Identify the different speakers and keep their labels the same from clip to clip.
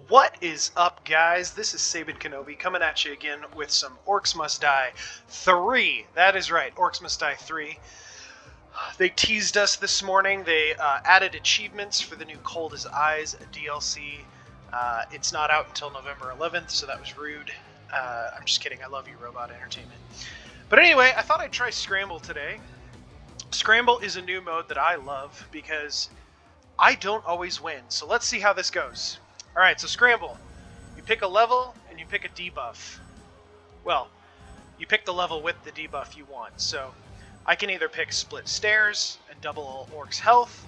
Speaker 1: What is up, guys? This is Sabin Kenobi coming at you again with some Orcs Must Die 3. That is right, Orcs Must Die 3. They teased us this morning. They added achievements for the new Cold as Eyes DLC. It's not out until November 11th, so that was rude. I'm just kidding. I love you, Robot Entertainment. But anyway, I thought I'd try Scramble today. Scramble is a new mode that I love because I don't always win. So let's see how this goes. Alright, so Scramble. You pick a level and you pick a debuff. Well, you pick the level with the debuff you want. So I can either pick Split Stairs and double all orcs' health,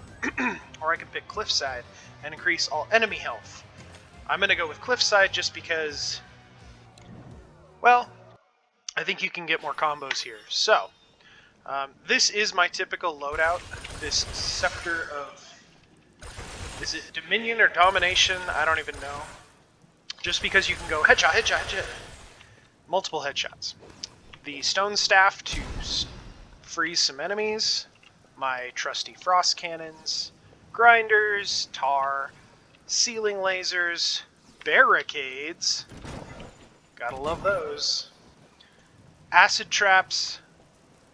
Speaker 1: or I can pick Cliffside and increase all enemy health. I'm going to go with Cliffside just because, well, I think you can get more combos here. So, this is my typical loadout. This Scepter of... is it Dominion or Domination? I don't even know. Just because you can go headshot, headshot, headshot. Multiple headshots. The Stone Staff to freeze some enemies. My trusty Frost Cannons. Grinders, Tar. Ceiling Lasers. Barricades. Gotta love those. Acid Traps.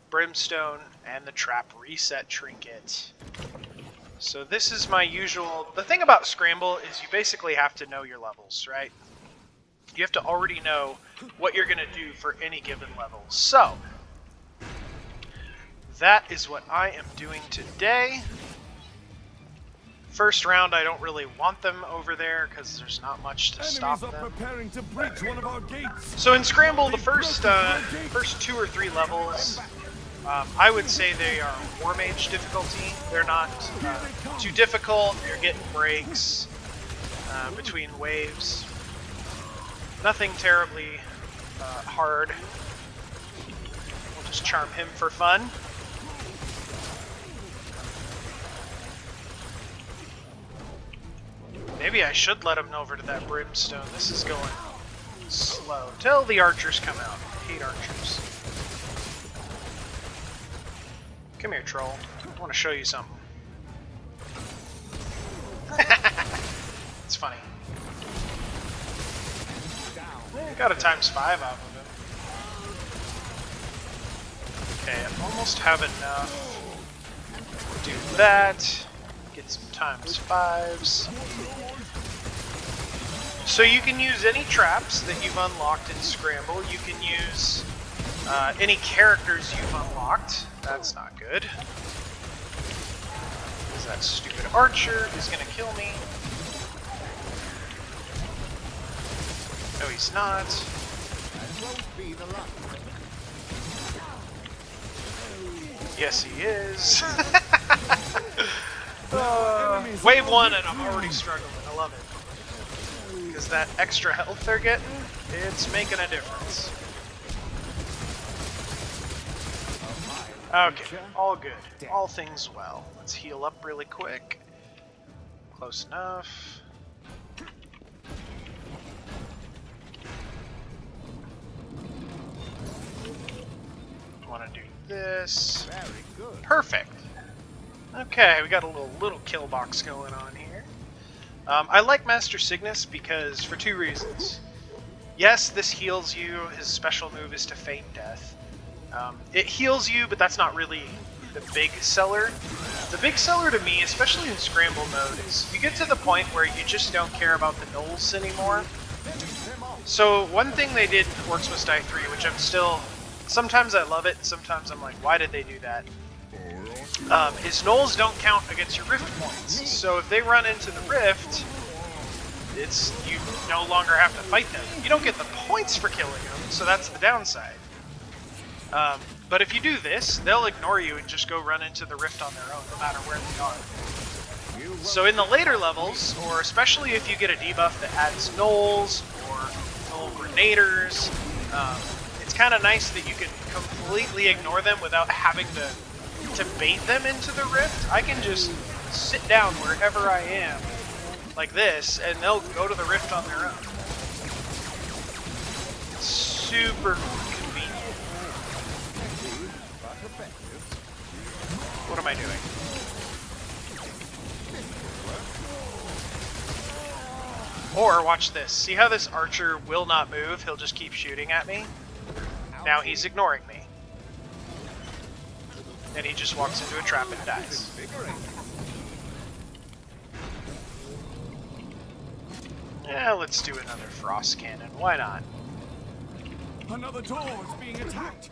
Speaker 1: Brimstone. And the Trap Reset Trinket. So this is my usual... The thing about Scramble is you basically have to know your levels, right? You have to already know what you're going to do for any given level. So, that is what I am doing today. First round, I don't really want them over there because there's not much to stop them.
Speaker 2: Preparing to breach one of our gates.
Speaker 1: So in Scramble, the first 2 or 3 levels... I would say they are War Mage difficulty. They're not too difficult. You're getting breaks between waves. Nothing terribly hard. We'll just charm him for fun. Maybe I should let him over to that Brimstone. This is going slow. Till the archers come out. I hate archers. Come here, troll. I want to show you something. It's funny. Got a ×5 out of him. Okay, I almost have enough. Do that. Get some ×5s. So you can use any traps that you've unlocked in Scramble. You can use any characters you've unlocked. That's not good. Because that stupid archer is going to kill me. No, he's not. Yes, he is. Wave 1 and I'm already struggling. I love it. Because that extra health they're getting, it's making a difference. Okay, all good. All things well. Let's heal up really quick. Close enough. Want to do this. Perfect. Okay, we got a little kill box going on here. I like Master Cygnus because for 2 reasons. Yes, this heals you. His special move is to feign death. It heals you, but that's not really the big seller. The big seller to me, especially in Scramble mode, is you get to the point where you just don't care about the gnolls anymore. So one thing they did in Orcs Must Die 3, which I'm still... Sometimes I love it, sometimes I'm like, why did they do that? Is gnolls don't count against your rift points. So if they run into the rift, you no longer have to fight them. You don't get the points for killing them, so that's the downside. But if you do this, they'll ignore you and just go run into the rift on their own, no matter where they are. So in the later levels, or especially if you get a debuff that adds gnolls or gnoll grenaders, it's kind of nice that you can completely ignore them without having to bait them into the rift. I can just sit down wherever I am, like this, and they'll go to the rift on their own. Super What am I doing? Or, watch this. See how this archer will not move? He'll just keep shooting at me? Now he's ignoring me. And he just walks into a trap and dies. Yeah, let's do another frost cannon. Why not?
Speaker 2: Another door is being attacked.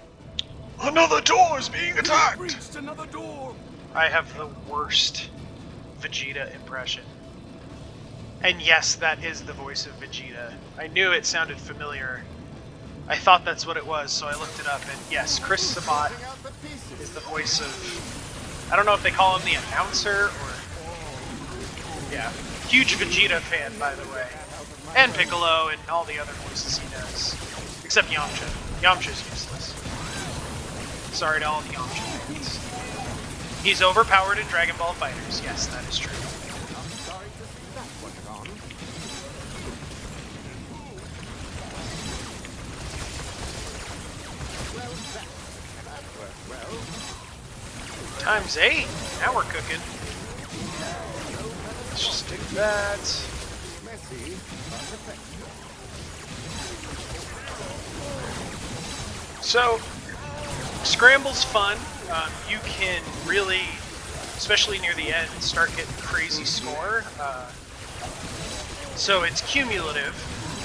Speaker 1: Another door is being attacked!
Speaker 2: Reached another door.
Speaker 1: I have the worst Vegeta impression. And yes, that is the voice of Vegeta. I knew it sounded familiar. I thought that's what it was, so I looked it up, and yes, Chris Sabat is the voice of... I don't know if they call him the announcer, or... Yeah. Huge Vegeta fan, by the way. And Piccolo, and all the other voices he does. Except Yamcha. Yamcha's useless. Sorry to all the Yamcha fans. He's overpowered in Dragon Ball Fighters. Yes, that is true. Times 8. Now we're cooking. Let's just do that. So, Scramble's fun. You can really, especially near the end, start getting crazy score. So it's cumulative.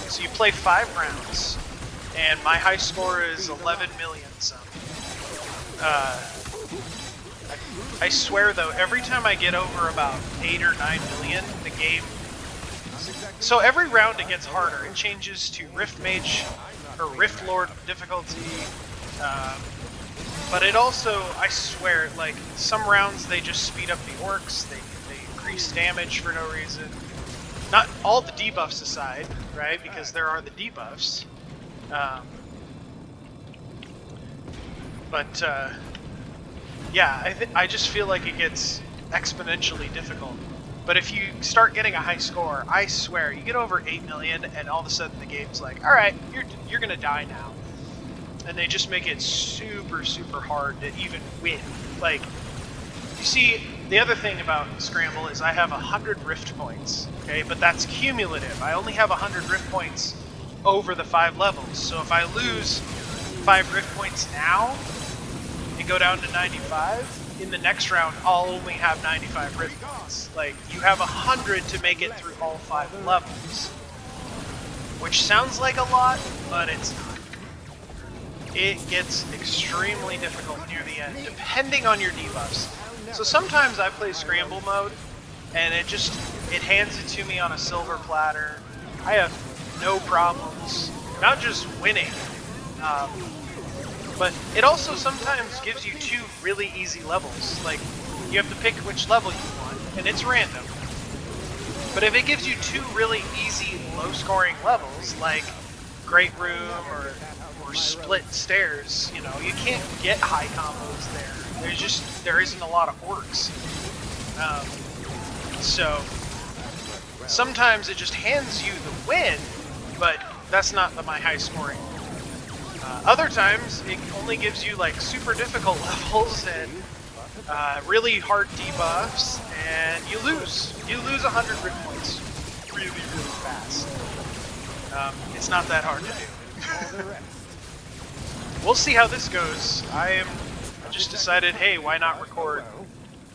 Speaker 1: So you play 5 rounds, and my high score is 11 million some. I swear though, every time I get over about 8 or 9 million, the game... So every round it gets harder. It changes to Rift Mage, or Rift Lord difficulty. But it also, I swear, like, some rounds they just speed up the orcs, they increase damage for no reason. Not all the debuffs aside, right? Because there are the debuffs. Yeah, I just feel like it gets exponentially difficult. But if you start getting a high score, I swear, you get over 8 million and all of a sudden the game's like, alright, you're gonna die now. And they just make it super, super hard to even win. Like, you see, the other thing about Scramble is I have 100 Rift points, okay? But that's cumulative. I only have 100 Rift points over the 5 levels. So if I lose 5 Rift points now, and go down to 95, in the next round, I'll only have 95 Rift points. Like, you have 100 to make it through all 5 levels. Which sounds like a lot, but it's not. It gets extremely difficult near the end, depending on your debuffs. So sometimes I play Scramble mode, and it hands it to me on a silver platter. I have no problems, not just winning, but it also sometimes gives you 2 really easy levels. Like, you have to pick which level you want, and it's random. But if it gives you 2 really easy, low-scoring levels, like Great Room or Split Stairs, you know, you can't get high combos there. There isn't a lot of orcs. So, sometimes it just hands you the win, but that's not my high scoring. Other times, it only gives you like super difficult levels and really hard debuffs, and you lose. You lose 100 Rift points really, really fast. It's not that hard to do. We'll see how this goes. I just decided, hey, why not record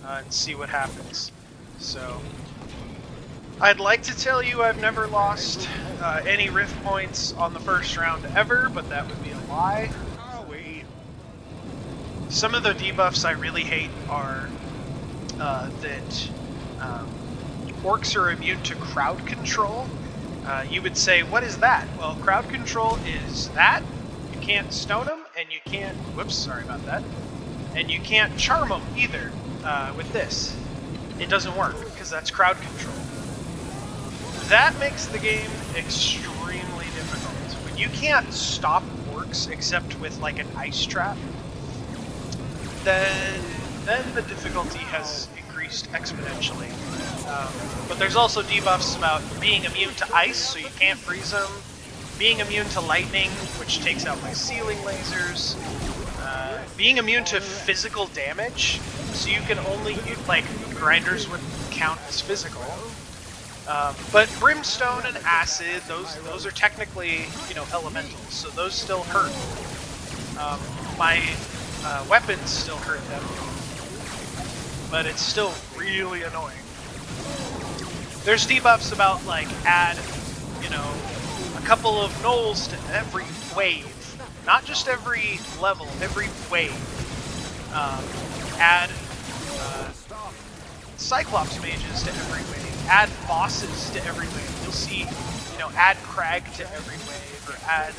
Speaker 1: and see what happens. So, I'd like to tell you I've never lost any Rift points on the first round ever, but that would be a lie. Some of the debuffs I really hate are that orcs are immune to crowd control. You would say, what is that? Well, crowd control is that. You can't stone them, and you can't... Whoops, sorry about that. And you can't charm them either with this. It doesn't work, because that's crowd control. That makes the game extremely difficult. When you can't stop orcs except with like an ice trap, then the difficulty has increased exponentially. But there's also debuffs about being immune to ice, so you can't freeze them. Being immune to lightning, which takes out like ceiling lasers. Being immune to physical damage, so you can only use, like, grinders would count as physical. But brimstone and acid, those are technically, you know, elementals, so those still hurt. My weapons still hurt them, but it's still really annoying. There's debuffs about, like, add, you know, a couple of gnolls to every wave. Not just every level, every wave. Add Cyclops mages to every wave. Add bosses to every wave. You'll see, you know, add Crag to every wave, or add,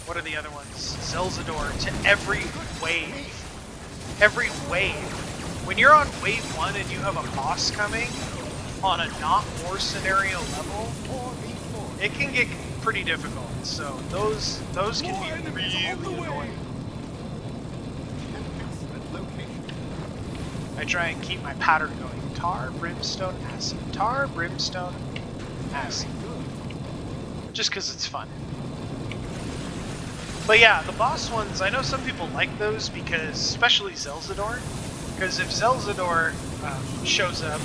Speaker 1: what are the other ones? Zelzador to every wave. Every wave. When you're on wave 1 and you have a boss coming, on a not war scenario level, it can get pretty difficult. So those can be really annoying. I try and keep my pattern going. Tar, brimstone, acid. Tar, brimstone, acid. Just because it's fun. But yeah, the boss ones, I know some people like those because, especially Zelzador, because if Zelzador shows up,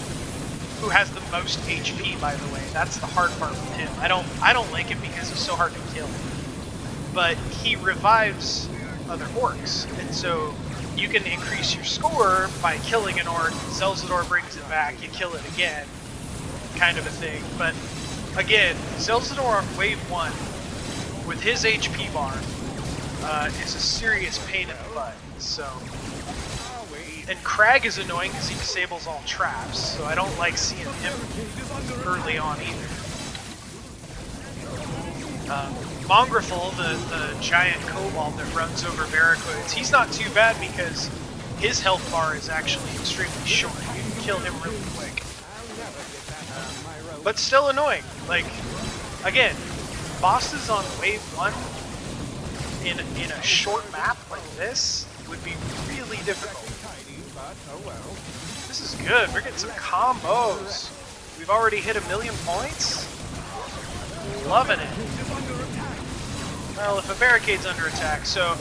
Speaker 1: who has the most HP, by the way. That's the hard part with him. I don't like it because he's so hard to kill. But he revives other orcs, and so you can increase your score by killing an orc. Zelzador brings it back, you kill it again, kind of a thing. But again, Zelzador on wave 1 with his HP bar is a serious pain in the butt. So. And Crag is annoying because he disables all traps, so I don't like seeing him early on either. Mongrifel, the giant kobold that runs over barricades, he's not too bad because his health bar is actually extremely short. You can kill him really quick. But still annoying. Like, again, bosses on wave 1 in a short map like this would be really difficult. This is good. We're getting some combos. We've already hit 1,000,000 points. Loving it. Well, if a barricade's under attack, so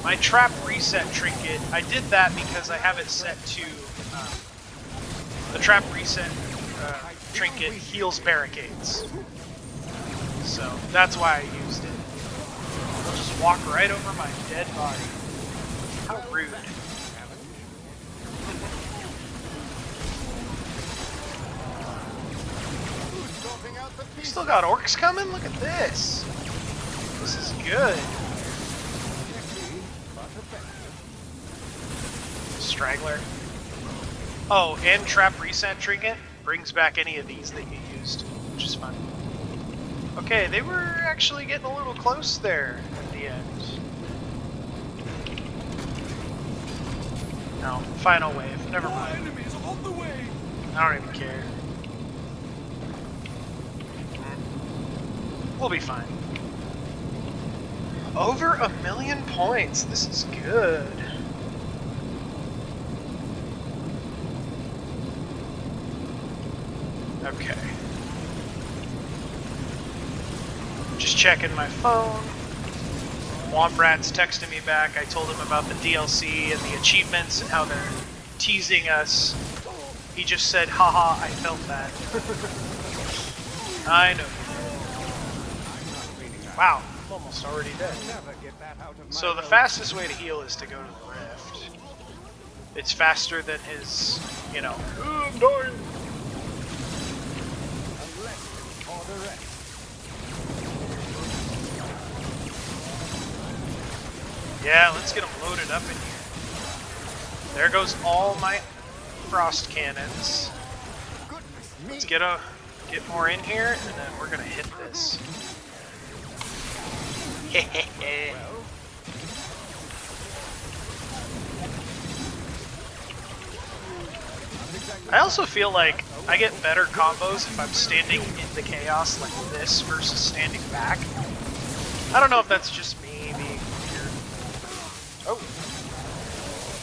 Speaker 1: my trap reset trinket, I did that because I have it set to the trap reset trinket heals barricades. So that's why I used it. I'll just walk right over my dead body. How rude. We still got orcs coming? Look at this. This is good. Straggler. Oh, and trap reset trinket brings back any of these that you used, which is fun. Okay, they were actually getting a little close there at the end. No, final wave. Never mind. I don't even care. We'll be fine. Over 1,000,000 points. This is good. Okay. Just checking my phone. Wombrat's texting me back. I told him about the DLC and the achievements and how they're teasing us. He just said, haha, I felt that. I know. Wow, I'm almost already dead. So the fastest way to heal is to go to the rift. It's faster than his, you know, I'm dying. Yeah, let's get them loaded up in here. There goes all my frost cannons. Let's get more in here, and then we're gonna hit this. I also feel like I get better combos if I'm standing in the chaos like this versus standing back. I don't know if that's just me being weird. Oh.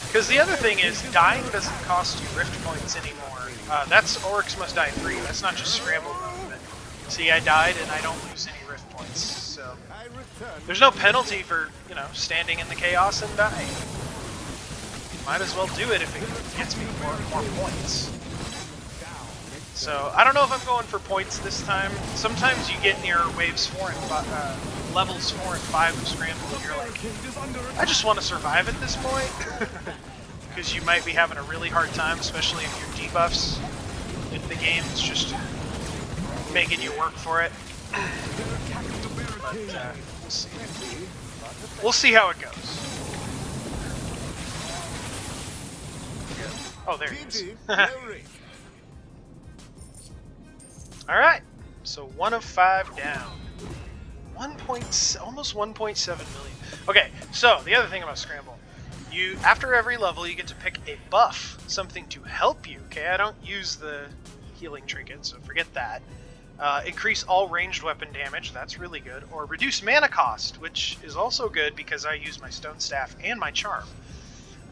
Speaker 1: Because the other thing is, dying doesn't cost you rift points anymore. That's Orcs Must Die 3. That's not just Scramble movement. See, I died and I don't lose any rift points. So there's no penalty for, you know, standing in the chaos and dying. Might as well do it if it gets me more points. So I don't know if I'm going for points this time. Sometimes you get near waves 4 and levels 4 and 5 of Scramble and you're like, I just want to survive at this point. Because you might be having a really hard time, especially if your debuffs, if the game's just making you work for it. But we'll see. We'll see how it goes. Oh, there it is. Alright, so 1 of 5 down. Almost 1.7 million. Okay, so the other thing about Scramble, after every level you get to pick a buff, something to help you. Okay, I don't use the healing trinket, so forget that. Increase all ranged weapon damage, that's really good. Or reduce mana cost, which is also good because I use my stone staff and my charm.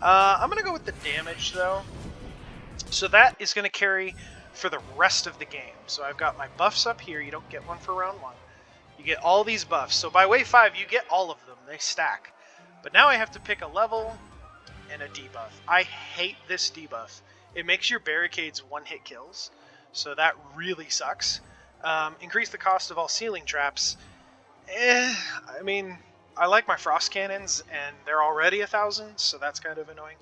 Speaker 1: I'm going to go with the damage though. So that is going to carry for the rest of the game. So I've got my buffs up here. You don't get one for round 1. You get all these buffs. So by wave 5, you get all of them. They stack. But now I have to pick a level and a debuff. I hate this debuff. It makes your barricades one-hit kills. So that really sucks. Increase the cost of all ceiling traps. I mean, I like my frost cannons, and they're already 1,000, so that's kind of annoying.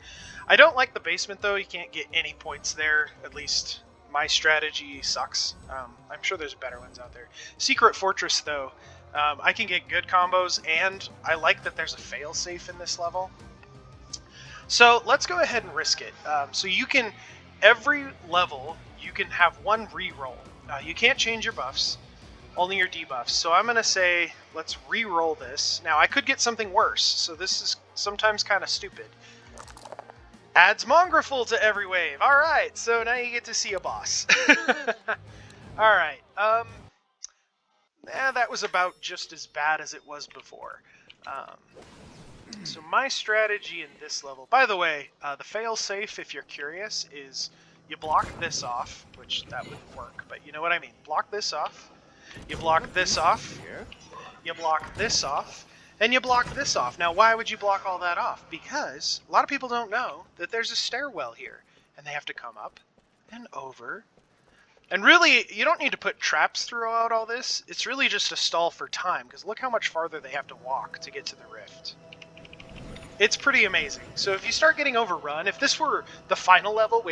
Speaker 1: I don't like the basement, though. You can't get any points there. At least my strategy sucks. I'm sure there's better ones out there. Secret Fortress, though, I can get good combos, and I like that there's a fail-safe in this level. So let's go ahead and risk it. So you can, every level, you can have one reroll. You can't change your buffs, only your debuffs. So I'm going to say, let's re-roll this. Now, I could get something worse, so this is sometimes kind of stupid. Adds Mongrel to every wave. All right, so now you get to see a boss. All right. That was about just as bad as it was before. So my strategy in this level, by the way, the fail-safe, if you're curious, is you block this off, which that wouldn't work, but you know what I mean. Block this off. You block this off. You block this off. And you block this off. Now, why would you block all that off? Because a lot of people don't know that there's a stairwell here, and they have to come up and over. And really, you don't need to put traps throughout all this. It's really just a stall for time, because look how much farther they have to walk to get to the rift. It's pretty amazing. So if you start getting overrun, if this were the final level,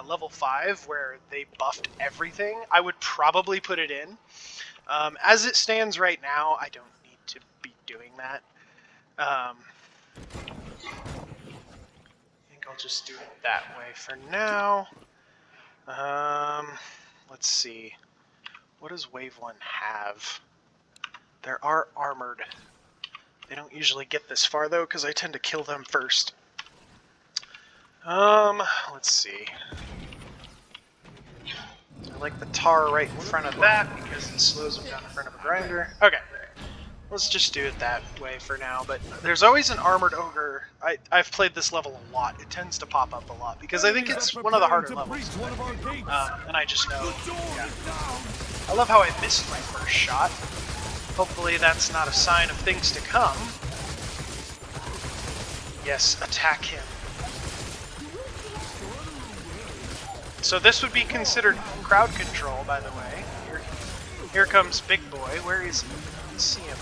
Speaker 1: level 5, where they buffed everything, I would probably put it in. As it stands right now, I don't need to be doing that. I think I'll just do it that way for now. Let's see. What does Wave 1 have? There are armored. They don't usually get this far, though, because I tend to kill them first. Let's see. I like the tar right in front of that, because it slows them down in front of a grinder. Okay. Let's just do it that way for now, but there's always an armored ogre. I've played this level a lot. It tends to pop up a lot, because I think it's one of the harder levels. And I just know. Yeah. I love how I missed my first shot. Hopefully that's not a sign of things to come. Yes, attack him. So this would be considered crowd control, by the way. Here comes Big Boy. Where is he? Let's see him.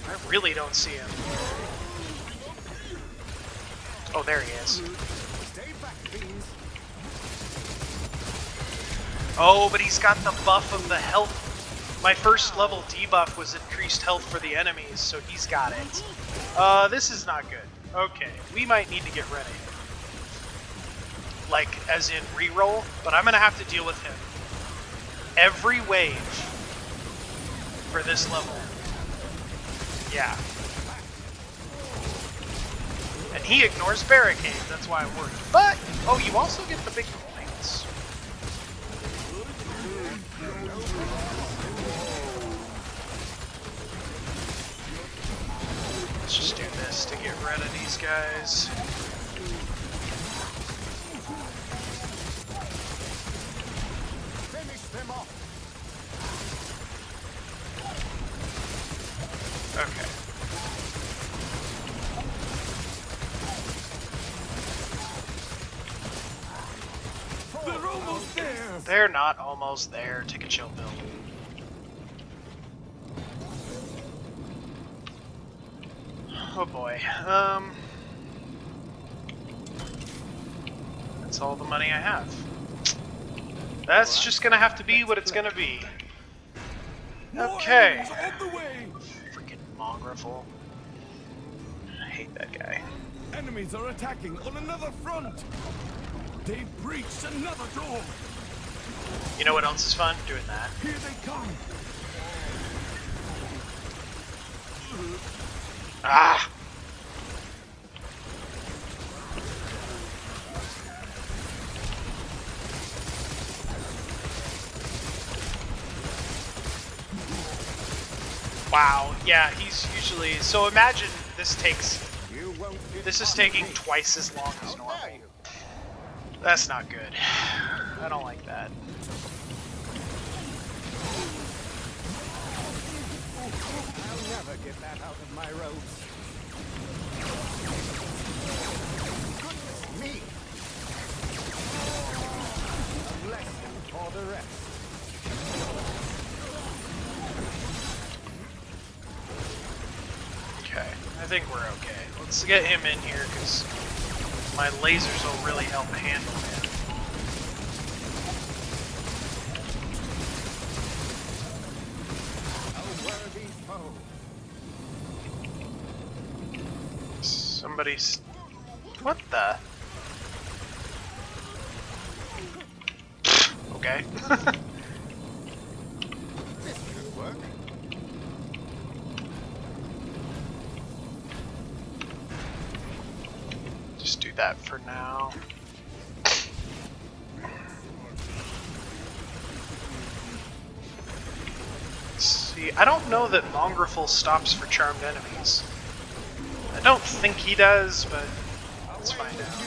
Speaker 1: I really don't see him. Oh, there he is. Oh, but he's got the buff of the health. My first level debuff was increased health for the enemies, so he's got it. This is not good. Okay, we might need to get ready. Like, as in reroll, but I'm gonna have to deal with him every wave for this level. Yeah. And he ignores barricades, that's why I'm worried. But, oh, you also get the big points. Let's just do this to get rid of these guys. Okay. They're not almost there. Take a chill pill. Oh boy. That's all the money I have. That's just gonna have to be what it's gonna be. Okay.
Speaker 2: On the way.
Speaker 1: Freaking Mongrel. I hate that guy.
Speaker 2: Enemies are attacking on another front. They've breached another door.
Speaker 1: You know what else is fun? Doing that.
Speaker 2: Here they come.
Speaker 1: Ah! Wow, yeah, he's usually... So imagine this is taking twice as long as normal. That's not good. I don't like that.
Speaker 2: I'll never get that out of my robes. Goodness me! A lesson for the rest.
Speaker 1: Okay, I think we're okay. Let's get him in here, because my lasers will really help handle him.
Speaker 2: A worthy foe.
Speaker 1: Somebody's... What the? Okay.
Speaker 2: This could work.
Speaker 1: Just do that for now. See, I don't know that Mongrel stops for charmed enemies. I don't think he does, but let's find out.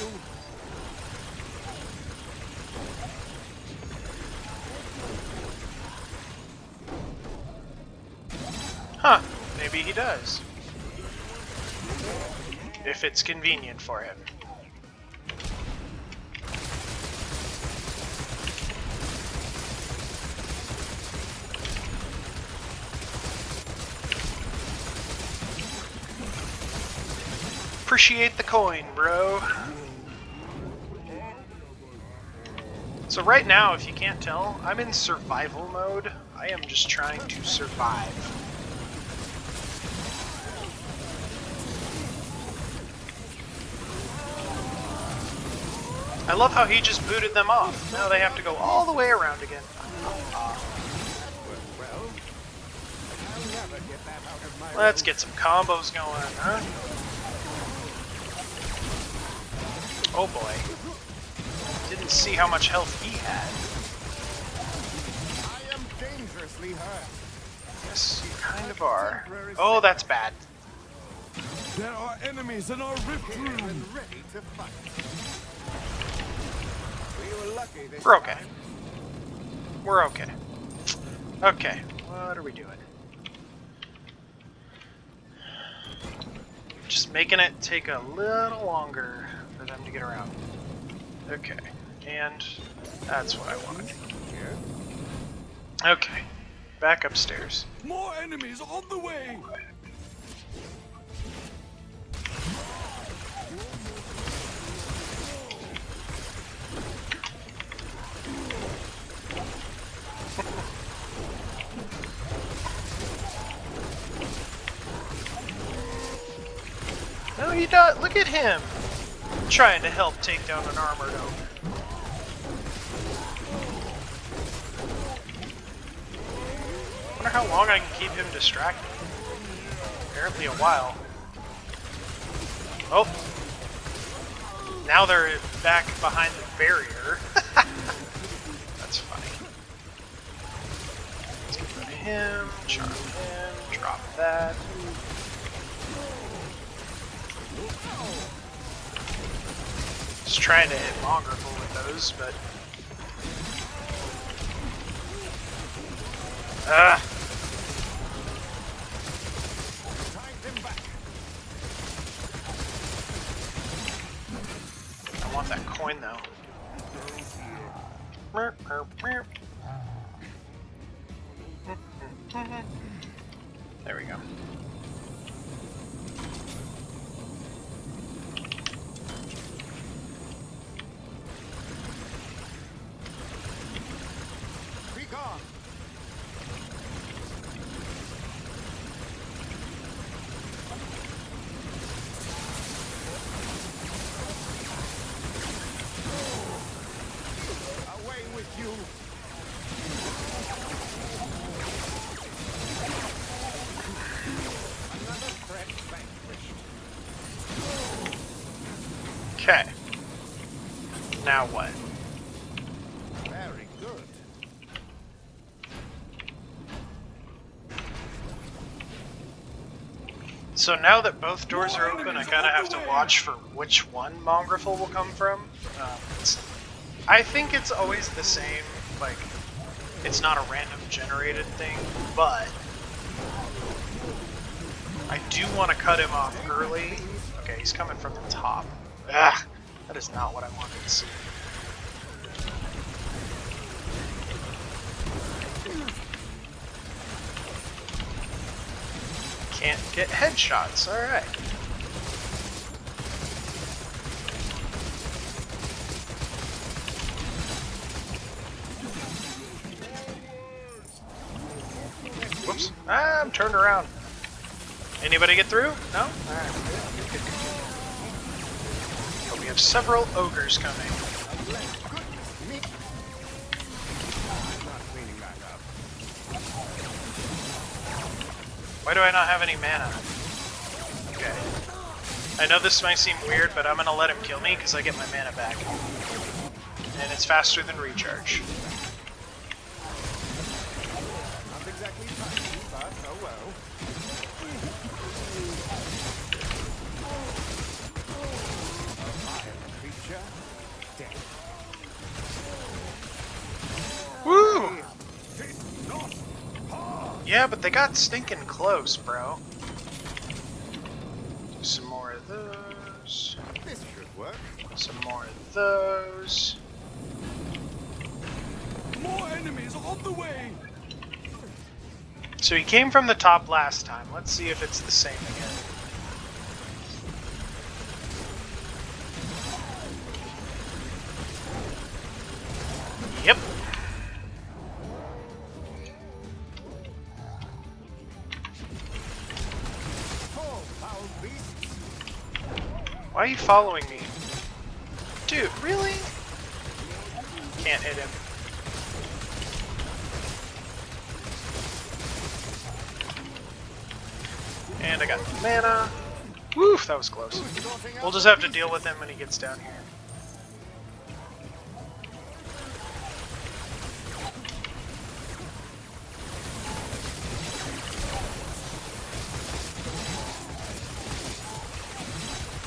Speaker 1: Huh, maybe he does. If it's convenient for him. Appreciate the coin, bro. So right now, if you can't tell, I'm in survival mode. I am just trying to survive. I love how he just booted them off. Now they have to go all the way around again. Let's get some combos going, huh? Oh boy. Didn't see how much health he had.
Speaker 2: I am dangerously hurt.
Speaker 1: Yes, you kind of are. Oh, that's bad.
Speaker 2: There are enemies in our rift room.
Speaker 3: Ready to fight. We were lucky this
Speaker 1: We're okay.
Speaker 3: time.
Speaker 1: We're okay. Okay, what are we doing? Just making it take a little longer for them to get around. Okay, and that's what I wanted. Okay, back upstairs.
Speaker 2: More enemies on the way.
Speaker 1: No, he does. Look at him trying to help take down an armored ogre. Wonder how long I can keep him distracted. Apparently a while. Oh. Now they're back behind the barrier. That's funny. Let's get rid of him, charm him, drop that. Just trying to hit Mongrel with those, but... I want that coin, though. There we go.
Speaker 3: Be gone. Away with you. Another threat vanquished.
Speaker 1: Okay. Now what?
Speaker 3: Very good.
Speaker 1: So now that both doors are open, I kind of have to watch for which one Mongrel will come from. I think it's always the same, like, it's not a random generated thing, but I do want to cut him off early. Okay, he's coming from the top. Ugh, that is not what I wanted to see. Can't get headshots, alright. Whoops. Ah, I'm turned around. Anybody get through? No? Alright. But we have several ogres coming. Why do I not have any mana? Okay. I know this might seem weird, but I'm gonna let him kill me because I get my mana back. And it's faster than recharge.
Speaker 3: Not exactly tiny, but oh well. A vile creature, dead.
Speaker 1: Woo! Yeah, but they got stinking close, bro. Do some more of those.
Speaker 3: This should work.
Speaker 1: Some more of those.
Speaker 2: More enemies on the way!
Speaker 1: So he came from the top last time. Let's see if it's the same again. Yep.
Speaker 3: Oh, foul beasts.
Speaker 1: Why are you following me? Dude, really? Can't hit him. And I got mana. Woof, that was close. We'll just have to deal with him when he gets down here.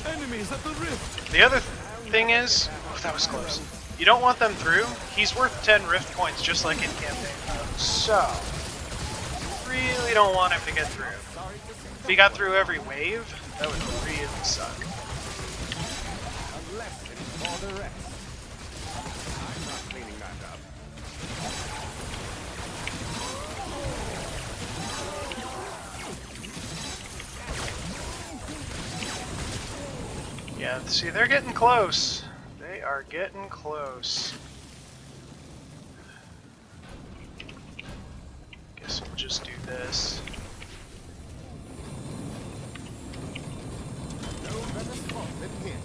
Speaker 2: Enemies at the rift!
Speaker 1: The other thing is, oh, that was close. You don't want them through. He's worth 10 rift points just like in campaign mode. So, really don't want him to get through. If he got through every wave, that would really suck.
Speaker 3: A lesson for the rest. I'm not cleaning that up.
Speaker 1: Yeah, see, they're getting close. They are getting close. Guess we'll just do this.
Speaker 3: No better spot than here.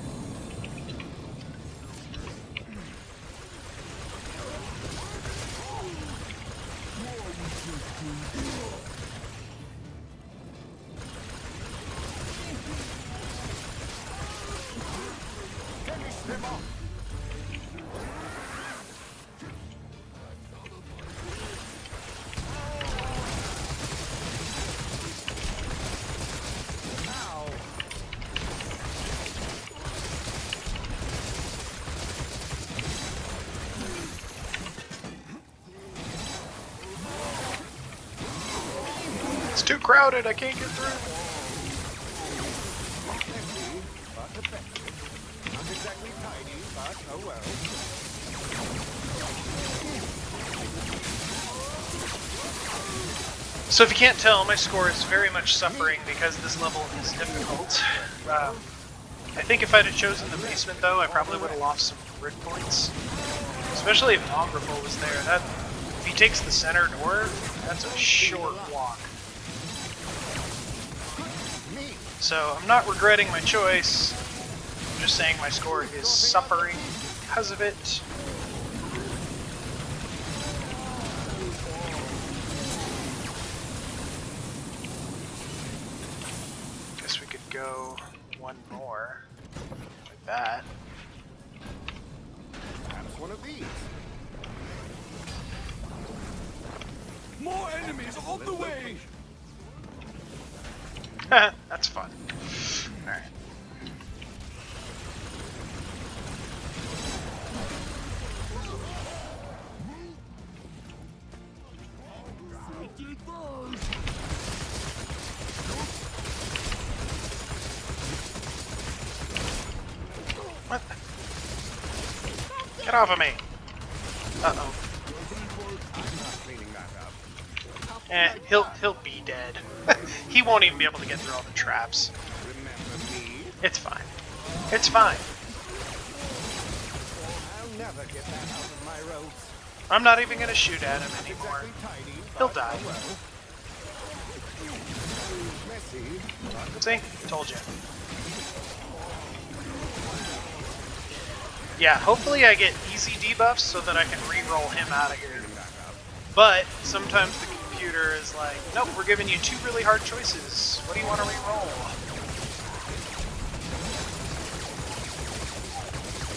Speaker 3: Finish them off. Now.
Speaker 1: It's too crowded, I can't get through.
Speaker 3: Empty, but effective. Not exactly tidy, but oh well.
Speaker 1: So if you can't tell, my score is very much suffering because this level is difficult. I think if I'd have chosen the basement, though, I probably would have lost some grid points. Especially if Mongrel was there. That, if he takes the center door, that's a short walk. So I'm not regretting my choice. I'm just saying my score is suffering because of it. Guess we could go one more like that.
Speaker 3: Perhaps one of these.
Speaker 2: More enemies on the way!
Speaker 1: That's fun. Alright. What? Get off of me! Uh-oh. He'll be dead. He won't even be able to get through all the traps.
Speaker 3: Remember me?
Speaker 1: It's fine. It's fine.
Speaker 3: I'll never get that out of my ropes.
Speaker 1: I'm not even gonna shoot at him anymore.
Speaker 3: Exactly tidy,
Speaker 1: He'll
Speaker 3: but
Speaker 1: die.
Speaker 3: oh well. Messy.
Speaker 1: See? Told you. Yeah, hopefully I get easy debuffs so that I can re-roll him out of here. But sometimes the computer is like, nope, we're giving you two really hard choices. What do you want to re-roll?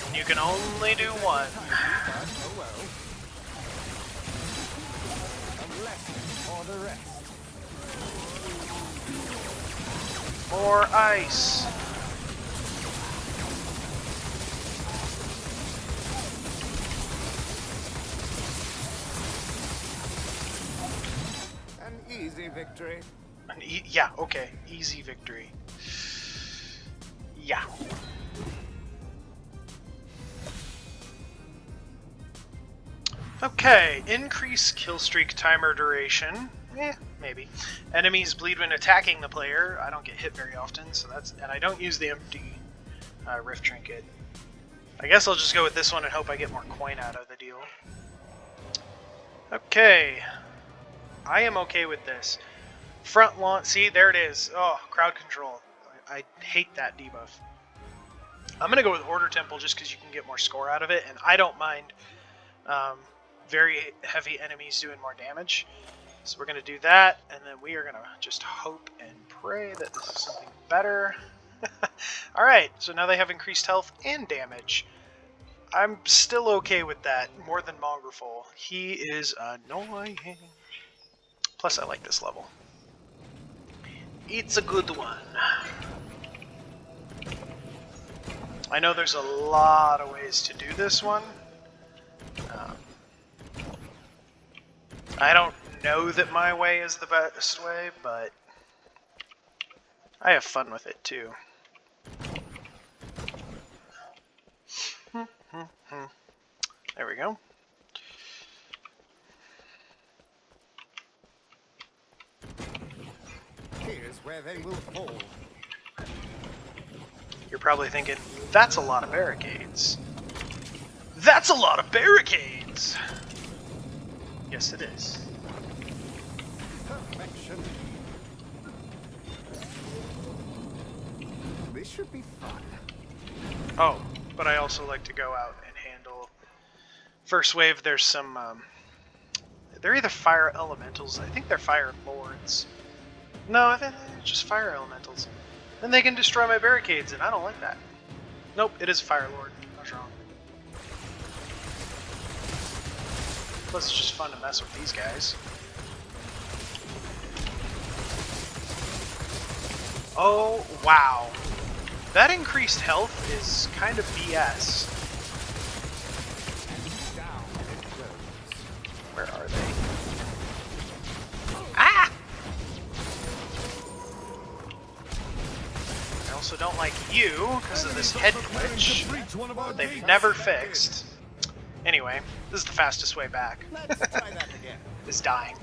Speaker 1: And you can only do one.
Speaker 3: Oh well. A lesson for the rest.
Speaker 1: More ice.
Speaker 3: An easy victory.
Speaker 1: Yeah, okay. Easy victory. Yeah. Okay, increase kill streak timer duration. Maybe. Enemies bleed when attacking the player. I don't get hit very often, so that's... And I don't use the empty Rift Trinket. I guess I'll just go with this one and hope I get more coin out of the deal. Okay. I am okay with this. Front launch... See, there it is. Oh, crowd control. I hate that debuff. I'm going to go with Order Temple just because you can get more score out of it, and I don't mind very heavy enemies doing more damage. So we're going to do that, and then we are going to just hope and pray that this is something better. Alright, so now they have increased health and damage. I'm still okay with that, more than Mongrel. He is annoying. Plus, I like this level. It's a good one. I know there's a lot of ways to do this one. I don't know that my way is the best way, but I have fun with it too. There we go.
Speaker 3: Here's where they will fall.
Speaker 1: You're probably thinking, that's a lot of barricades. That's a lot of barricades! Yes, it is.
Speaker 3: Perfection. This should be fun.
Speaker 1: Oh, but I also like to go out and handle... First wave, there's some... they're either fire elementals. I think they're fire lords. No, I think they're just fire elementals. Then they can destroy my barricades, and I don't like that. Nope, it is a fire lord. I was wrong. Plus, it's just fun to mess with these guys. Oh, wow. That increased health is kind of BS.
Speaker 3: Down it goes.
Speaker 1: Where are they? Ah! I also don't like you because of this head glitch that they've never fixed. Anyway, this is the fastest way back.
Speaker 3: Let's try that again.
Speaker 1: Is dying.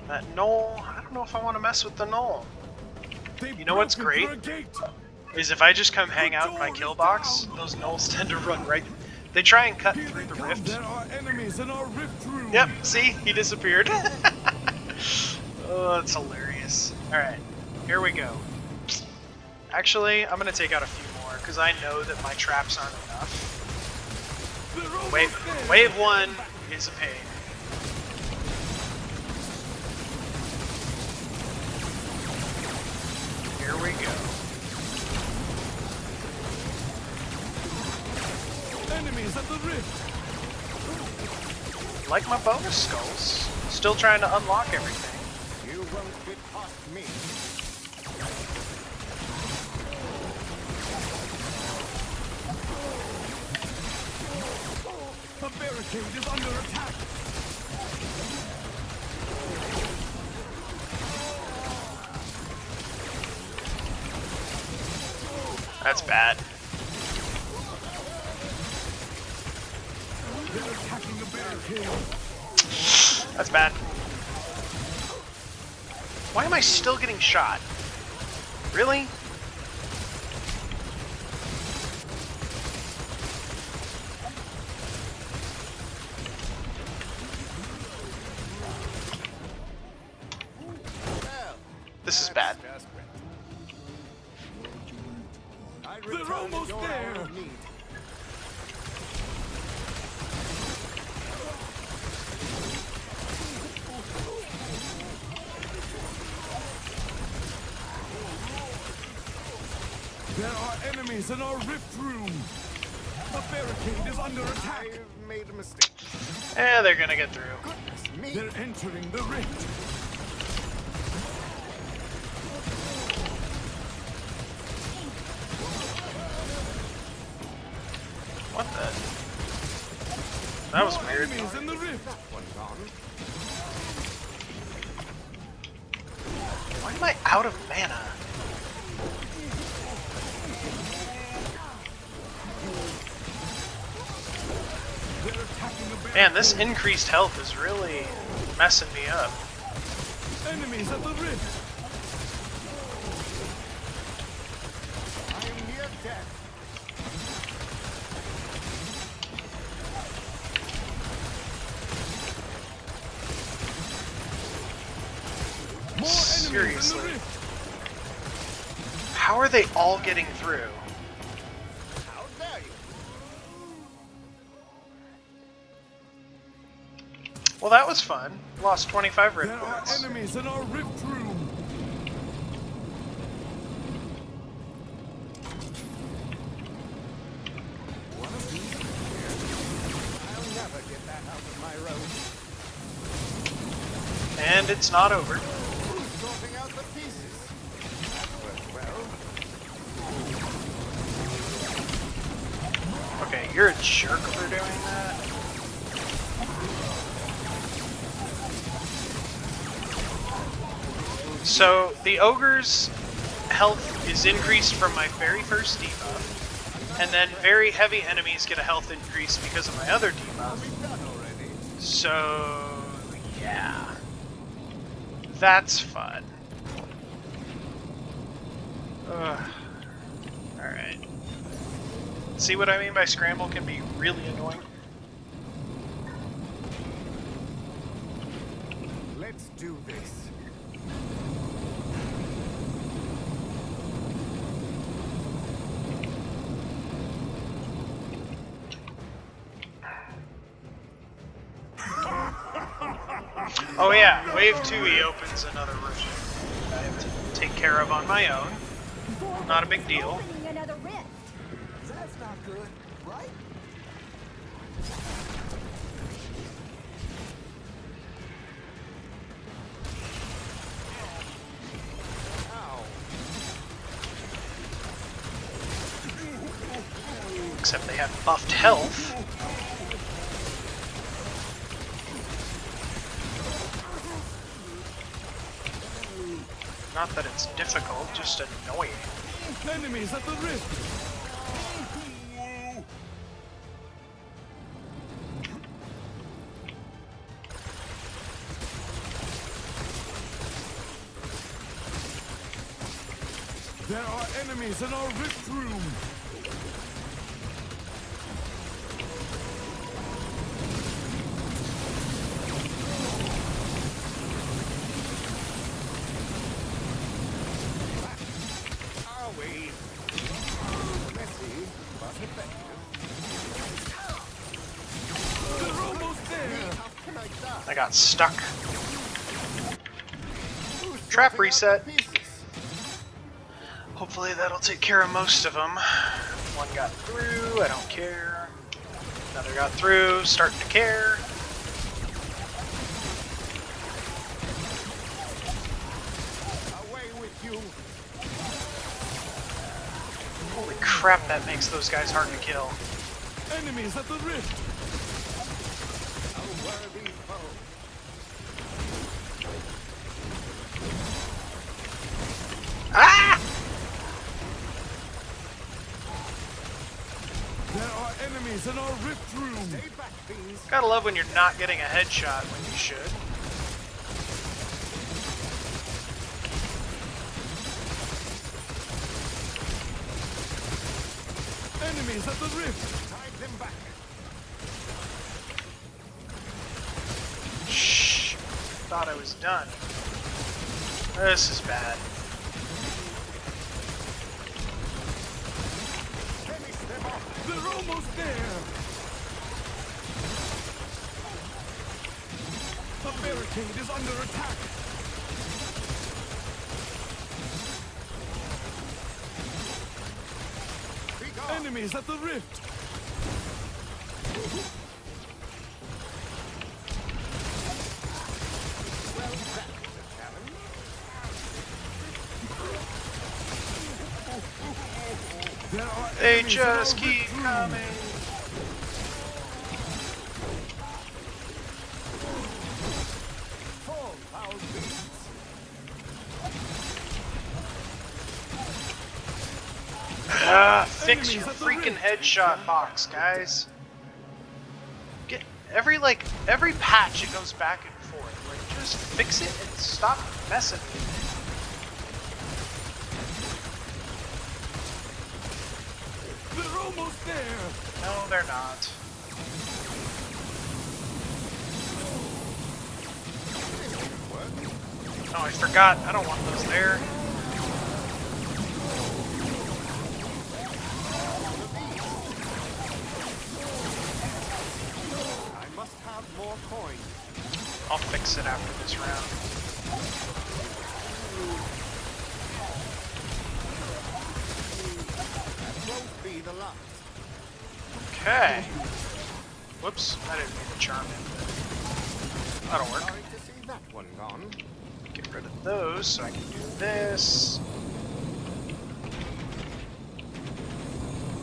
Speaker 1: That knoll, I don't know if I want to mess with the knoll.
Speaker 2: They've
Speaker 1: You know what's
Speaker 2: broken
Speaker 1: great?
Speaker 2: through a gate.
Speaker 1: Is if I just come hang out in my kill box, those knolls tend to run right. They try and cut
Speaker 2: Here
Speaker 1: through
Speaker 2: they
Speaker 1: the
Speaker 2: come.
Speaker 1: rift.
Speaker 2: There are enemies in our rift room.
Speaker 1: Yep, see? He disappeared. Oh, that's hilarious. Alright, here we go. Actually, I'm going to take out a few more, because I know that my traps aren't enough.
Speaker 2: They're almost there.
Speaker 1: Wave 1 is a pain. Here we go.
Speaker 2: Enemies at the rift.
Speaker 1: Like my bonus skulls. Still trying to unlock everything.
Speaker 3: You won't get past me.
Speaker 2: The barricade is under attack.
Speaker 1: That's bad.
Speaker 2: They're attacking the barricade.
Speaker 1: That's bad. Why am I still getting shot? Really?
Speaker 3: Well,
Speaker 1: This is bad.
Speaker 3: just great. I
Speaker 2: They're
Speaker 3: return
Speaker 2: almost
Speaker 3: your
Speaker 2: there.
Speaker 3: hour of need.
Speaker 2: There are enemies in our rift room. The barricade is under attack.
Speaker 3: I've made a mistake.
Speaker 1: Eh, they're gonna get through.
Speaker 3: Goodness me.
Speaker 2: They're entering the rift.
Speaker 1: What the? That was
Speaker 2: More
Speaker 1: weird.
Speaker 2: enemies in the rift.
Speaker 3: One's gone.
Speaker 1: Why am I out of mana?
Speaker 2: They're attacking the barricade.
Speaker 1: Man, this increased health is really messing me up.
Speaker 2: Enemies at the rift.
Speaker 3: I am near death.
Speaker 2: More enemies in
Speaker 1: Seriously.
Speaker 2: the rift.
Speaker 1: How are they all getting through?
Speaker 3: How dare you?
Speaker 1: Well, that was fun. Lost 25 rift
Speaker 2: There are
Speaker 1: points.
Speaker 2: enemies in our rift room.
Speaker 3: One of these here. I'll never get that out of my road.
Speaker 1: And it's not over.
Speaker 3: Sorting out the pieces. That worked well.
Speaker 1: Okay, you're a jerk for doing that. So, the ogre's health is increased from my very first debuff, and then very heavy enemies get a health increase because of my other debuff.
Speaker 3: Done already.
Speaker 1: So, yeah. That's fun. Alright. See what I mean by Scramble can be really annoying?
Speaker 3: Let's do this.
Speaker 1: Oh yeah, Wave 2 he opens another room that I have to take care of on my own. Not a big deal.
Speaker 4: Opening another rift.
Speaker 3: That's not good, right? Ow.
Speaker 1: Except they have buffed health. Not that it's difficult, just annoying.
Speaker 2: Enemies at the rift. There are enemies in our rift room.
Speaker 3: Are we? Messy, but effective.
Speaker 2: They're almost there.
Speaker 3: How can I die?
Speaker 1: I got stuck.
Speaker 3: Who's
Speaker 1: Trap
Speaker 3: dropping out
Speaker 1: reset.
Speaker 3: the pieces?
Speaker 1: Hopefully that'll take care of most of them. One got through, I don't care. Another got through, starting to care.
Speaker 3: Away with you.
Speaker 1: Holy crap, that makes those guys hard to kill.
Speaker 2: Enemies at the rift.
Speaker 3: A worthy foe.
Speaker 1: Ah!
Speaker 2: There are enemies in our rift room.
Speaker 3: Stay back, please.
Speaker 1: Gotta love when you're not getting a headshot when you should.
Speaker 2: Enemies at the rift.
Speaker 3: Tide them back.
Speaker 1: Shh. Thought I was done. This is bad.
Speaker 3: Finish them off.
Speaker 2: They're almost there. The barricade is under attack.
Speaker 3: Be gone.
Speaker 2: Enemies at the rift.
Speaker 3: Well, that was a challenge.
Speaker 2: There are
Speaker 1: They
Speaker 2: enemies in our
Speaker 1: just keep
Speaker 2: rift room.
Speaker 1: coming.
Speaker 3: Fall, foul beasts.
Speaker 1: Fix your freaking headshot box, guys. Get every patch it goes back and forth. Like, just fix it and stop messing with it.
Speaker 2: They're almost there.
Speaker 1: No, they're not. Oh, I forgot. I don't want those there.
Speaker 3: I must have more coins.
Speaker 1: I'll fix it after this round.
Speaker 3: That won't be the last.
Speaker 1: Okay. Whoops, I didn't mean to charm in. That'll work.
Speaker 3: Sorry to see that one gone.
Speaker 1: Get rid of those so I can do this.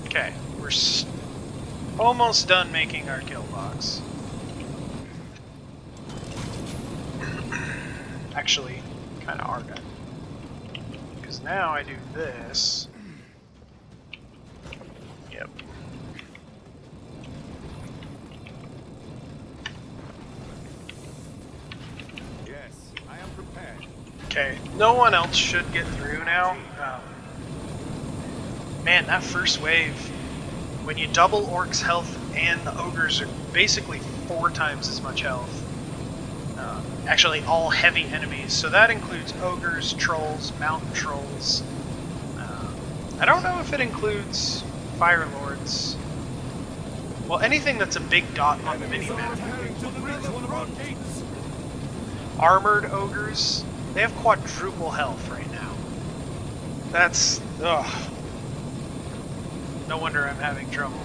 Speaker 1: Okay, we're almost done making our kill box. Actually, kind of are done. Because now I do this. Yep.
Speaker 3: Yes, I am prepared.
Speaker 1: Okay, no one else should get through now. Man, that first wave, when you double Orc's health and the Ogres are basically 4 times as much health. Actually, all heavy enemies, so that includes Ogres, Trolls, Mountain Trolls. I don't know if it includes Fire Lords. Well, anything that's a big dot on the minimap.
Speaker 2: Preparing to reach one of our gates.
Speaker 1: Armored Ogres, they have quadruple health right now. That's... ugh. No wonder I'm having trouble.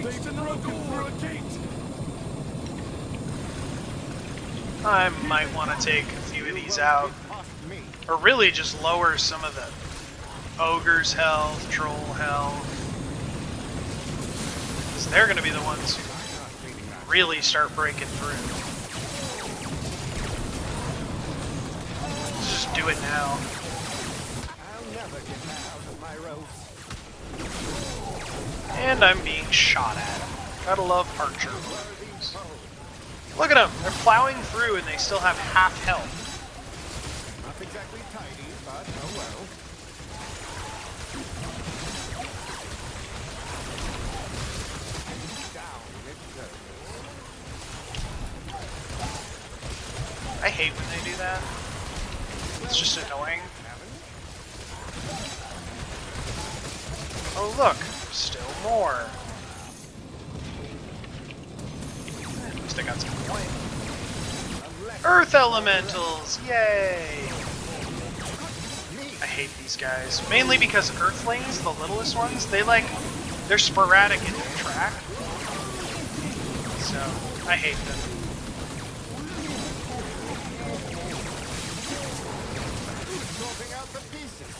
Speaker 2: They've been broken for a gate.
Speaker 1: I might want to take a few of these out.
Speaker 3: Past me.
Speaker 1: Or really just lower some of the Ogre's health, Troll health. Because they're going to be the ones who
Speaker 3: I'm not reading that.
Speaker 1: really start breaking through. Let's just do it now.
Speaker 3: I'll never get that out of my ropes.
Speaker 1: And I'm being shot at. Gotta love archer.
Speaker 3: Worthy foe.
Speaker 1: Look at them! They're plowing through and they still have half health.
Speaker 3: tidy, but oh well. Down it goes.
Speaker 1: I hate when they do that. It's just annoying. Oh look, still more. At least I got some point. Earth Elementals! Yay! I hate these guys. Mainly because Earthlings, the littlest ones, they're sporadic in their track. So, I hate them.
Speaker 3: Sorting out the pieces.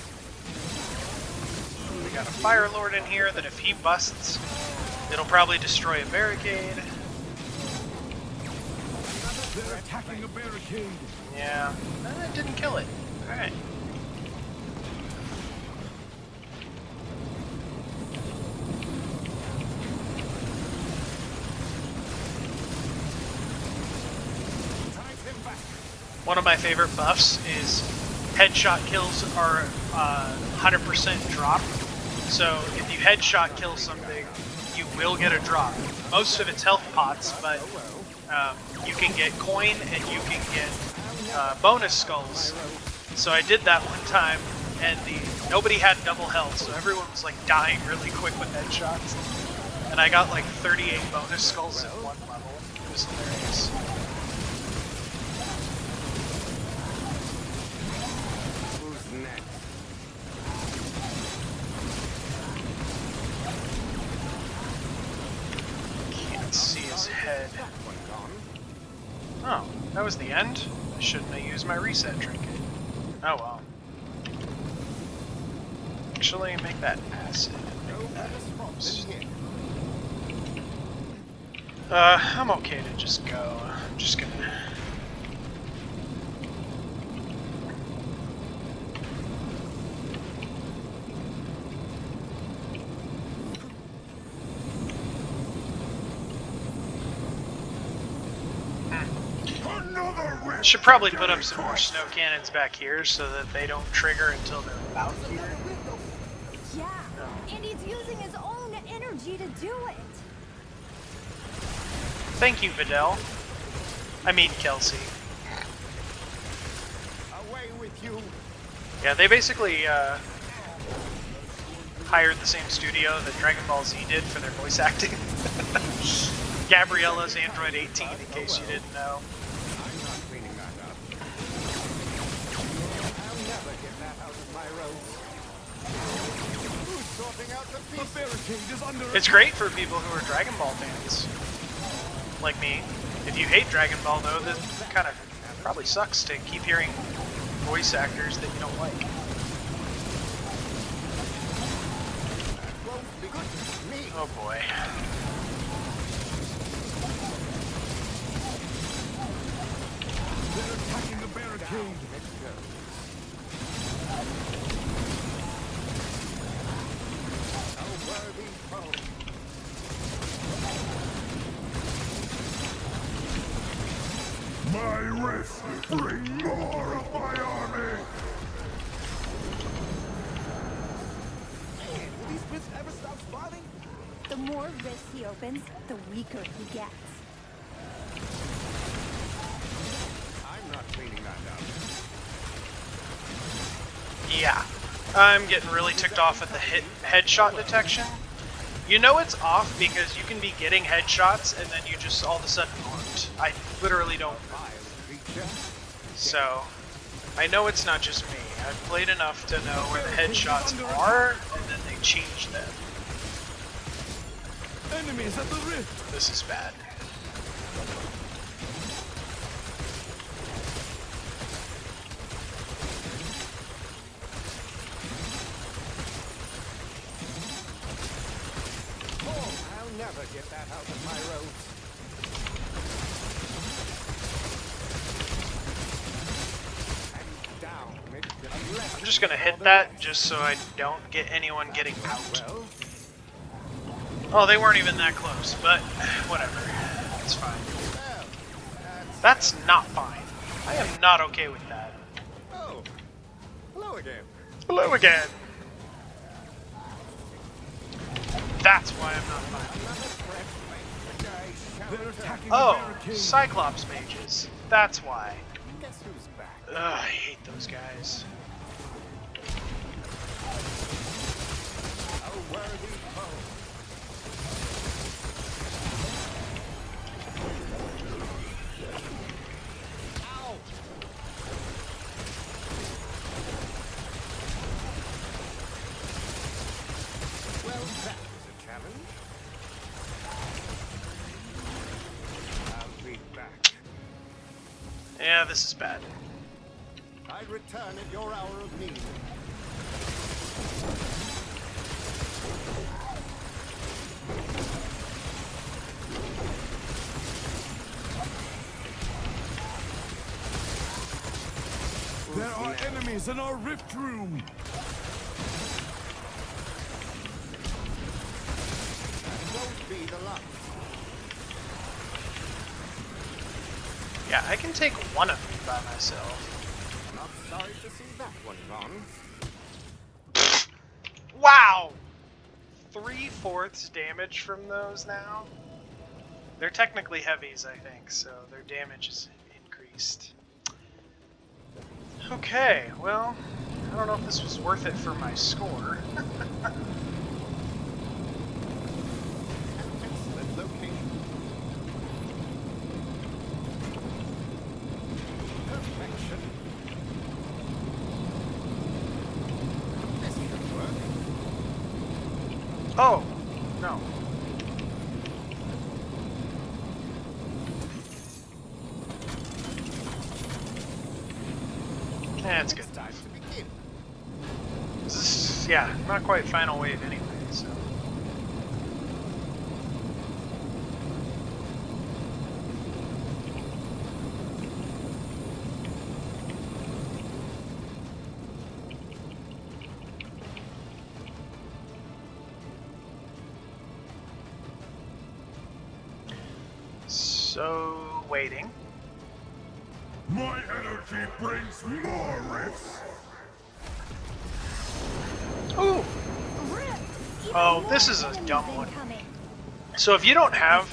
Speaker 1: We got a Fire Lord in here that if he busts, it'll probably destroy a barricade.
Speaker 2: They're attacking a barricade.
Speaker 1: Yeah, it didn't kill it. Alright. One of my favorite buffs is headshot kills are 100% drop. So if you headshot kill something, you will get a drop. Most of it's health pots, but you can get coin and you can get bonus skulls. So I did that one time, and nobody had double health, so everyone was like dying really quick with headshots. And I got like 38 bonus skulls in one level. It was hilarious. See his head. Oh, that was the end? Shouldn't have used my reset trinket. Oh well. Actually, make that acid. Make that oops. I'm okay to just go. I'm just gonna... Should probably put up some more snow cannons back here so that they don't trigger until they're about here.
Speaker 4: Yeah, and he's using his own energy to do it.
Speaker 1: Thank you, Videl. I mean, Kelsey.
Speaker 3: Away with you.
Speaker 1: Yeah, they basically hired the same studio that Dragon Ball Z did for their voice acting. Gabriella's Android 18, in case you didn't know.
Speaker 3: I'm not cleaning that up. I'll never get that out of my roads. Who's sorting out the
Speaker 2: The
Speaker 3: pieces?
Speaker 2: barricade is under
Speaker 1: It's great for people who are Dragon Ball fans, like me. If you hate Dragon Ball, though, this kind of probably sucks to keep hearing voice actors that you don't like.
Speaker 3: Won't be good for me.
Speaker 1: Oh boy.
Speaker 2: They're attacking the barricade.
Speaker 3: A worthy foe.
Speaker 2: My wrist bring more of my army.
Speaker 3: Will these bits ever stop spawning?
Speaker 4: The more risks he opens, the weaker he gets.
Speaker 3: I'm not cleaning that up.
Speaker 1: Yeah. I'm getting really ticked off at the headshot detection. You know it's off because you can be getting headshots and then you just all of a sudden aren't. I literally don't know. So, I know it's not just me. I've played enough to know where the headshots are, and then they change them.
Speaker 2: Enemies at the rift.
Speaker 1: This is bad.
Speaker 3: Oh, I'll never get that out of my roads. And down it goes.
Speaker 1: I'm just gonna hit that just so I don't get anyone getting out.
Speaker 3: Well,
Speaker 1: Oh, they weren't even that close, but whatever. It's fine.
Speaker 3: well,
Speaker 1: That's not fine. I am not okay with that.
Speaker 3: oh, again.
Speaker 1: Hello again. That's why I'm not fine.
Speaker 3: Another threat makes the guy shout.
Speaker 2: They're attacking
Speaker 1: Oh,
Speaker 2: the barricade.
Speaker 1: Cyclops mages. That's why.
Speaker 3: Guess who's back?
Speaker 1: Ugh, I hate those guys.
Speaker 3: A worthy foe. Ow! Well, that was a challenge. I'll be back.
Speaker 1: Yeah, this is bad.
Speaker 3: I return at your hour of need.
Speaker 2: There are enemies in our rift room.
Speaker 3: Won't be the last.
Speaker 1: Yeah, I can take one of you by myself.
Speaker 3: Not sorry to see that one gone.
Speaker 1: Wow! 3/4 damage from those now? They're technically heavies, I think, so their damage is increased. Okay, well, I don't know if this was worth it for my score.
Speaker 3: Excellent location. Perfection. This could work.
Speaker 1: Oh, no. That's good.
Speaker 3: It's time to begin.
Speaker 1: This is, yeah, not quite final wave anyway, so. So, waiting.
Speaker 2: My energy brings more rifts.
Speaker 1: Ooh! Oh, this is a dumb one. So if you don't have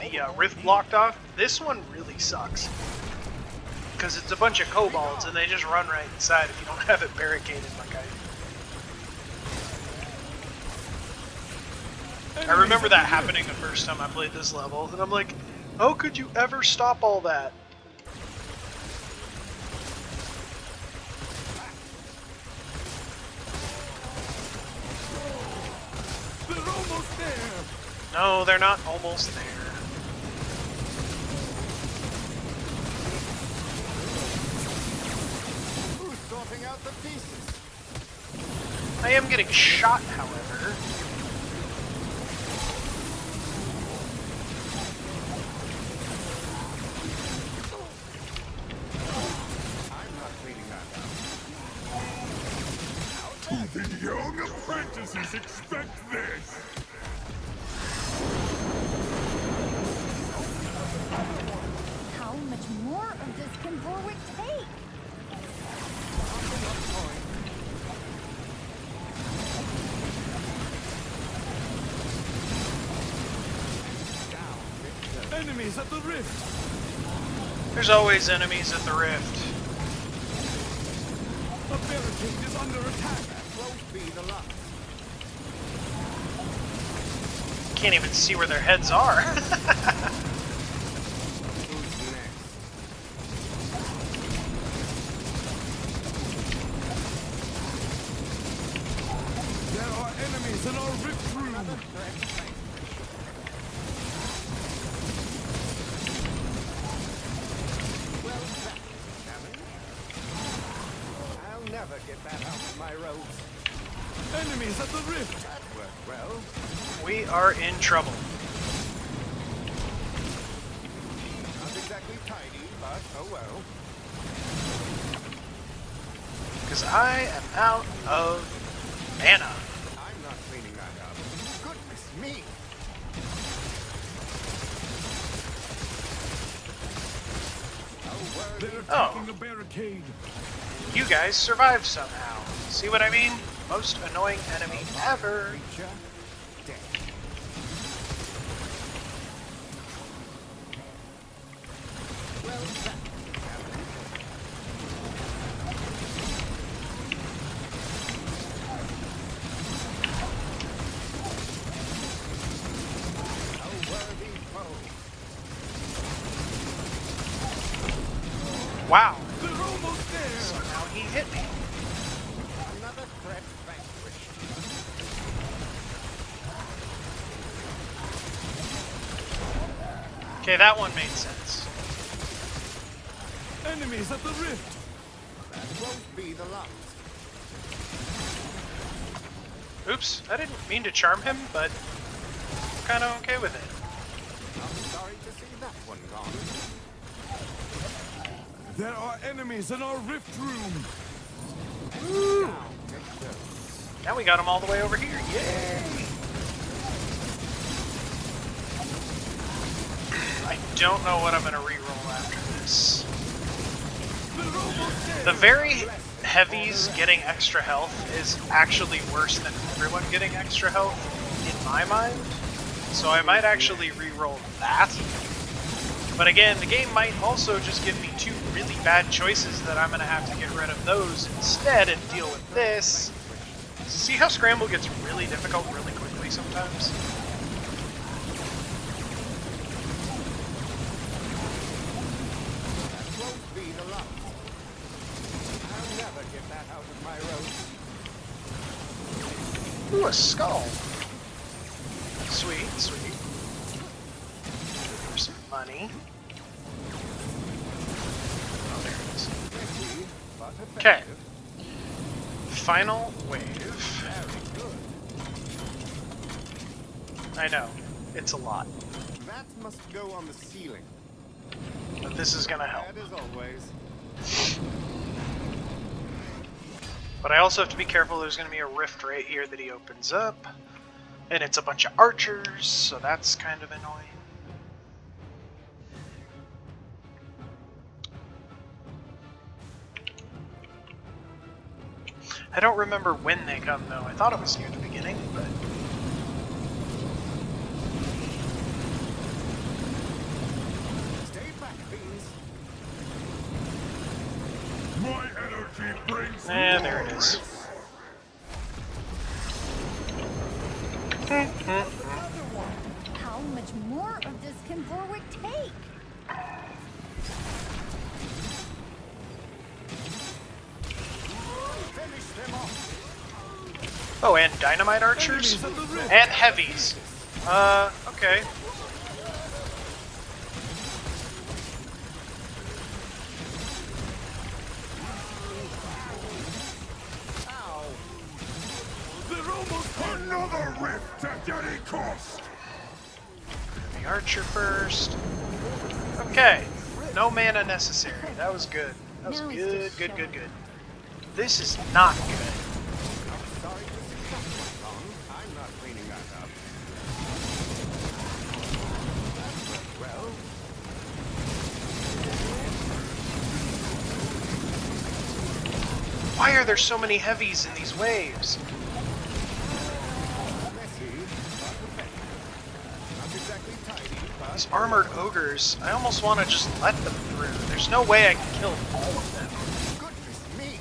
Speaker 1: the rift blocked off, this one really sucks. Because it's a bunch of kobolds and they just run right inside if you don't have it barricaded like I do. I remember that happening the first time I played this level, and I'm like, how could you ever stop all that?
Speaker 2: They're almost there.
Speaker 1: No, they're not almost there.
Speaker 3: Who's sorting out the pieces?
Speaker 1: I am getting shot, however.
Speaker 3: I'm not cleaning that up.
Speaker 2: The young apprentices expect this.
Speaker 4: How much more of this can Warwick take?
Speaker 2: Enemies at the rift.
Speaker 1: There's always enemies at the rift.
Speaker 2: The barricade is under attack.
Speaker 3: Won't be the last.
Speaker 1: Can't even see where their heads are.
Speaker 3: Who's next?
Speaker 2: There are enemies in our rift room.
Speaker 3: Well, that was a challenge. I'll never get that out of my robes.
Speaker 2: Enemies at the rift.
Speaker 3: That worked well.
Speaker 1: We are in trouble.
Speaker 3: Not exactly tidy, but oh well.
Speaker 1: Because I am out of mana.
Speaker 3: I'm not cleaning that up. Goodness me!
Speaker 2: They're
Speaker 1: Oh.
Speaker 2: attacking the barricade.
Speaker 1: you guys survived somehow. See what I mean? Most annoying enemy ever.
Speaker 3: Creature dead. Well, that happened. A worthy foe.
Speaker 1: Wow.
Speaker 2: They're almost there.
Speaker 1: Somehow he hit me.
Speaker 3: Another threat vanquished.
Speaker 1: Okay, that one made sense.
Speaker 2: Enemies at the rift.
Speaker 3: That won't be the last.
Speaker 1: Oops, I didn't mean to charm him, but I'm kind of okay with it.
Speaker 3: I'm sorry to see that one gone.
Speaker 2: There are enemies in our rift room.
Speaker 3: Now, take those.
Speaker 1: Now we got him all the way over here. Yay! I don't know what I'm going to reroll after this.
Speaker 2: They're almost there.
Speaker 1: The very heavies getting extra health is actually worse than everyone getting extra health in my mind. So I might actually reroll that. But again, the game might also just give me two really bad choices that I'm going to have to get rid of those instead and deal with this. See how Scramble gets really difficult really quickly sometimes?
Speaker 3: That won't be the last. I'll never get that out of my road.
Speaker 1: Ooh, a skull. Sweet, sweet. There's some money. Oh, there it is.
Speaker 3: Tricky, but
Speaker 1: Okay.
Speaker 3: effective.
Speaker 1: Final wave.
Speaker 3: Very good.
Speaker 1: I know, it's a lot,
Speaker 3: That must go on the ceiling.
Speaker 1: but this is gonna help.
Speaker 3: That is always.
Speaker 1: But I also have to be careful, there's gonna be a rift right here that he opens up. And it's a bunch of archers, so that's kind of annoying. I don't remember when they come though. I thought it was near the beginning, but
Speaker 3: Stay back, beans.
Speaker 2: My energy brings
Speaker 1: there it is.
Speaker 4: How much more of this can Warwick take?
Speaker 3: Finish them off.
Speaker 1: Oh, and dynamite archers?
Speaker 2: Enemies at the rift.
Speaker 1: And heavies. Okay.
Speaker 3: Ow.
Speaker 2: They're almost another rift at any cost.
Speaker 1: The archer first. Okay. No mana necessary. That was good. That was
Speaker 4: Now he's
Speaker 1: good,
Speaker 4: just
Speaker 1: good,
Speaker 4: showing.
Speaker 1: good, good. This is not good.
Speaker 3: I'm sorry to see that one gone. I'm not cleaning that up. Well,
Speaker 1: Why are there so many heavies in these waves?
Speaker 3: messy, but effective. Not exactly tidy, but
Speaker 1: These armored ogres, I almost want to just let them through. There's no way I can kill all of them.
Speaker 3: goodness me.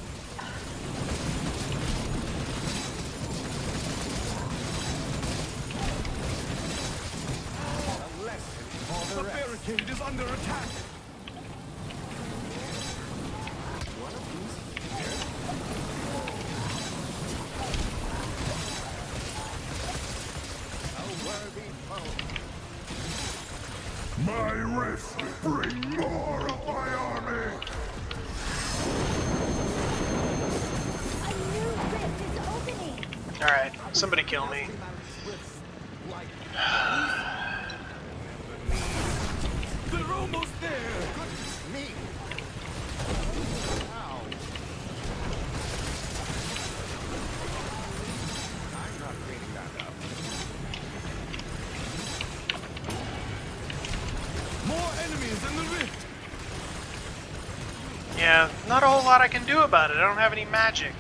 Speaker 3: A lesson for
Speaker 2: The
Speaker 3: the rest.
Speaker 2: barricade is under attack.
Speaker 3: One of these here. A worthy foe.
Speaker 2: My rift bring more of my army.
Speaker 4: A new rift is opening.
Speaker 1: Alright, somebody kill me.
Speaker 2: They're almost there.
Speaker 3: Goodness me. Ow. I'm not cleaning that up.
Speaker 2: More enemies in the rift.
Speaker 1: Yeah, not a whole lot I can do about it. I don't have any magic.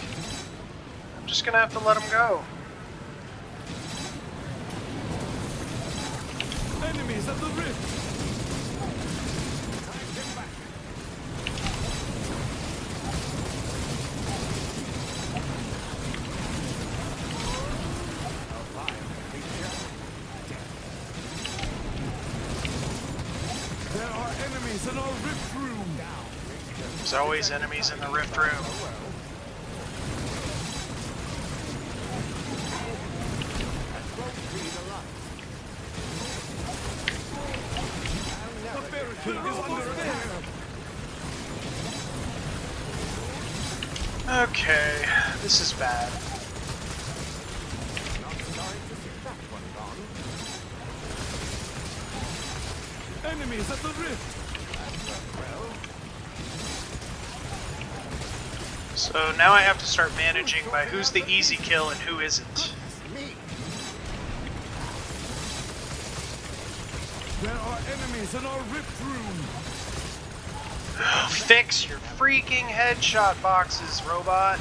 Speaker 1: I'm just gonna have to let him go.
Speaker 2: Enemies at the rift. Time them back. There are enemies in our rift room.
Speaker 1: There's always enemies in the rift room.
Speaker 2: The barricade is under attack.
Speaker 1: Okay, this is bad.
Speaker 3: Not sorry to see that one gone.
Speaker 2: Enemies at the rift.
Speaker 1: So now I have to start managing by who's the easy kill and who isn't.
Speaker 3: Me.
Speaker 2: There are enemies in our rift room.
Speaker 1: Fix your freaking headshot boxes, robot.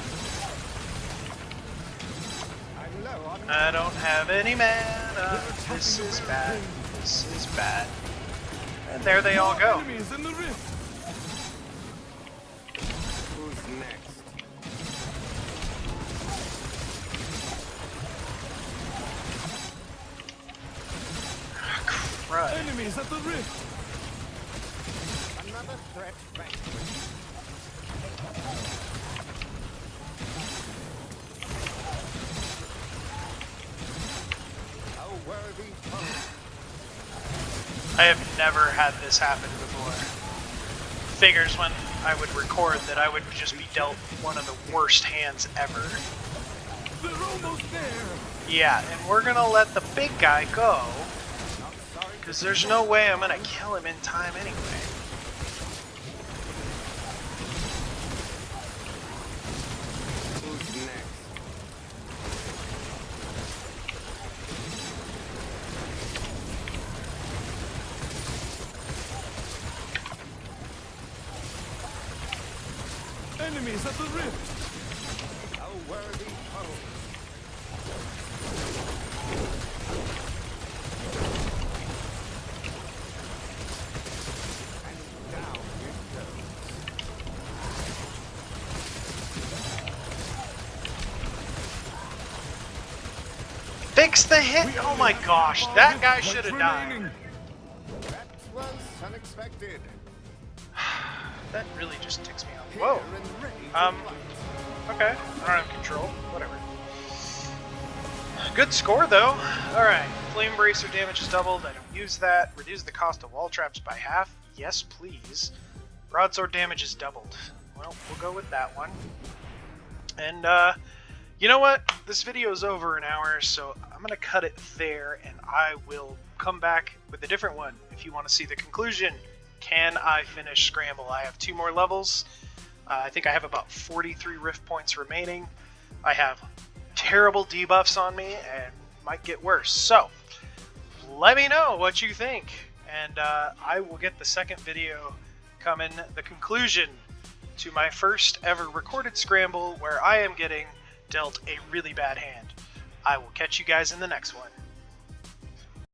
Speaker 3: I'm low on
Speaker 1: I don't have any mana. This is bad. This is bad. And there they all go.
Speaker 2: Enemies in the rift.
Speaker 3: who's next.
Speaker 1: Crud.
Speaker 2: Enemies at the rift.
Speaker 3: Another threat vanquished. A worthy foe.
Speaker 1: I have never had this happen before. Figures when I would record that I would just be dealt one of the worst hands ever.
Speaker 2: They're almost there.
Speaker 1: Yeah, and we're gonna let the big guy go,
Speaker 3: Not sorry to
Speaker 1: because there's no way I'm gonna kill him in time anyway.
Speaker 3: who's next.
Speaker 2: Enemies at the rift.
Speaker 3: A worthy foe. And down it goes.
Speaker 1: Fix the hit! Oh my gosh, that guy should have died.
Speaker 2: Remaining.
Speaker 3: That was unexpected.
Speaker 1: That really just ticks me off.
Speaker 3: Here
Speaker 1: Whoa.
Speaker 3: and ready to
Speaker 1: Um,
Speaker 3: fight.
Speaker 1: Okay, I don't have control. Whatever. Good score, though. Alright, Flame Bracer damage is doubled. I don't use that. Reduce the cost of wall traps by half. Yes, please. Broadsword damage is doubled. Well, we'll go with that one. And, you know what? This video is over an hour, so I'm going to cut it there, and I will come back with a different one if you want to see the conclusion. Can I finish Scramble? I have 2 more levels. I think I have about 43 Rift points remaining. I have terrible debuffs on me and might get worse. So, let me know what you think. And I will get the second video coming, the conclusion to my first ever recorded Scramble where I am getting dealt a really bad hand. I will catch you guys in the next one.